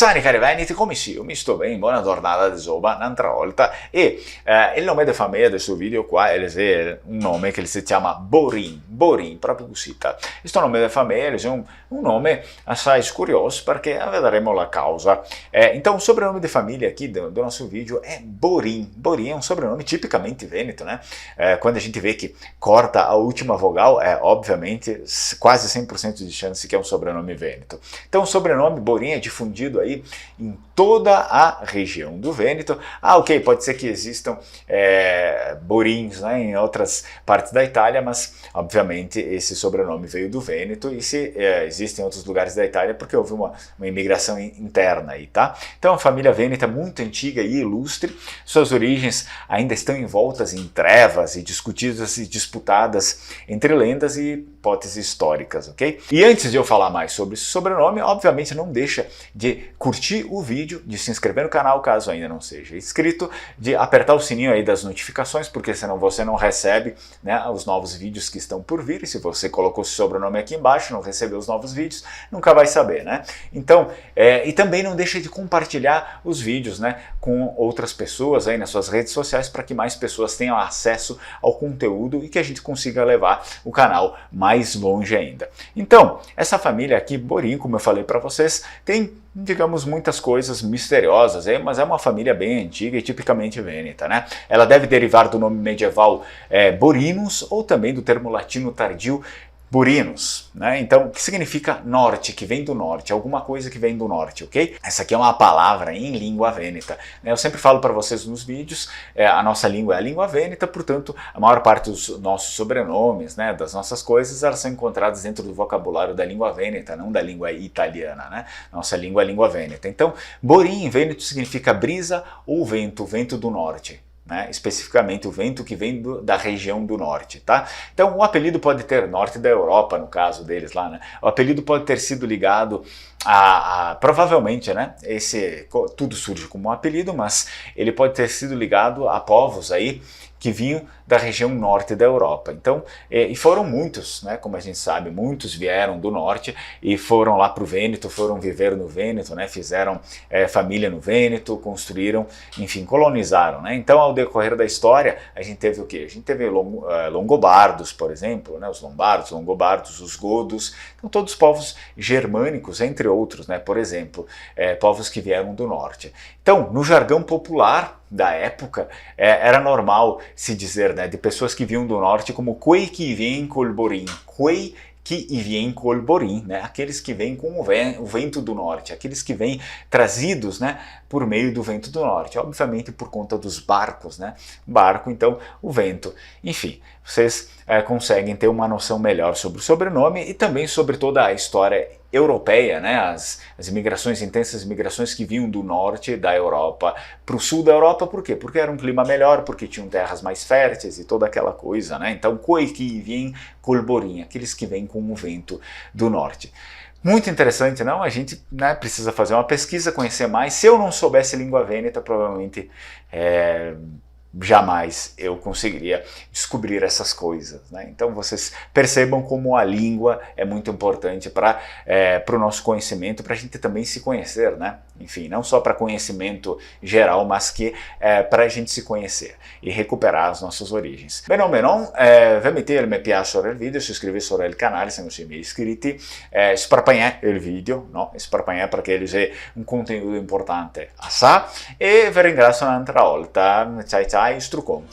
Sani cari veneti, come sì, io mi sto bene, buona giornata di Zoba, un'altra volta, e il nome di famiglia del suo video qua è un nome che si chiama Borin, proprio così. Questo nome di famiglia è un nome assai curioso perché vedremo la causa. Então, o sobrenome de família aqui do nosso vídeo é Borin. Borin é um sobrenome tipicamente veneto, né? Quando a gente vê que corta a última vogal, obviamente quase 100% de chance que é um sobrenome veneto. Então, o sobrenome Borin é difundido aí em toda a região do Vêneto. Ok, pode ser que existam Borins, né, em outras partes da Itália, mas obviamente esse sobrenome veio do Vêneto e se existem outros lugares da Itália porque houve uma imigração interna aí, tá? Então a família vêneta é muito antiga e ilustre, suas origens ainda estão envoltas em trevas e discutidas e disputadas entre lendas e hipóteses históricas, ok? E antes de eu falar mais sobre esse sobrenome, obviamente não deixa de curtir o vídeo, de se inscrever no canal caso ainda não seja inscrito, de apertar o sininho aí das notificações, porque senão você não recebe, né, os novos vídeos que estão por vir, e se você colocou o sobrenome aqui embaixo, não recebeu os novos vídeos, nunca vai saber, né? Então, e também não deixa de compartilhar os vídeos, né, com outras pessoas aí nas suas redes sociais, para que mais pessoas tenham acesso ao conteúdo e que a gente consiga levar o canal mais longe ainda. Então, essa família aqui, Borin, como eu falei para vocês, tem, digamos, muitas coisas misteriosas, mas é uma família bem antiga e tipicamente vêneta, né? Ela deve derivar do nome medieval Borinus ou também do termo latino tardio Borinus, né? Então, o que significa norte, que vem do norte, alguma coisa que vem do norte, ok? Essa aqui é uma palavra em língua vêneta, né? Eu sempre falo para vocês nos vídeos, a nossa língua é a língua vêneta, portanto, a maior parte dos nossos sobrenomes, né, das nossas coisas, elas são encontradas dentro do vocabulário da língua vêneta, não da língua italiana, né? Nossa língua é a língua vêneta. Então, Borin em vêneto significa brisa ou vento, vento do norte. Né, especificamente o vento que vem da região do norte, tá? Então o apelido pode ter, norte da Europa no caso deles lá, né? O apelido pode ter sido ligado provavelmente, né? Tudo surge como um apelido, mas ele pode ter sido ligado a povos aí que vinham da região norte da Europa. Então, e foram muitos, né? Como a gente sabe, muitos vieram do norte e foram lá para o Vêneto, foram viver no Vêneto, né? Fizeram família no Vêneto, construíram, enfim, colonizaram, né? Então, ao decorrer da história, a gente teve o quê? A gente teve longobardos, por exemplo, né? Os lombardos, longobardos, os godos, então todos os povos germânicos, entre outros, né? Por exemplo, povos que vieram do norte. Então, no jargão popular da época, era normal se dizer, né, de pessoas que vinham do norte como quei que vien col Borin, quei que vien col Borin, né, aqueles que vêm com o vento do norte, aqueles que vêm trazidos, né, por meio do vento do norte, obviamente por conta dos barcos, né, barco, então o vento, enfim, vocês conseguem ter uma noção melhor sobre o sobrenome e também sobre toda a história europeia, né, as imigrações, intensas imigrações que vinham do norte da Europa para o sul da Europa, por quê? Porque era um clima melhor, porque tinham terras mais férteis e toda aquela coisa, né, então quei que vien col Borin, aqueles que vêm com o vento do norte. Muito interessante, não? A gente, né, precisa fazer uma pesquisa, conhecer mais. Se eu não soubesse língua vêneta, provavelmente jamais eu conseguiria descobrir essas coisas, né? Então vocês percebam como a língua é muito importante para o nosso conhecimento, para a gente também se conhecer, né? Enfim, não só para conhecimento geral, mas que para a gente se conhecer e recuperar as nossas origens. Bene o menon, mettete mi piace sobre il video, iscrivetevi sobre il canale se non siete iscritti, sparpagnate il video, no? Sparpagnate perché c'è un contenuto importante a sa, e vi ringrazio un'altra volta. Ciao ciao, strucon!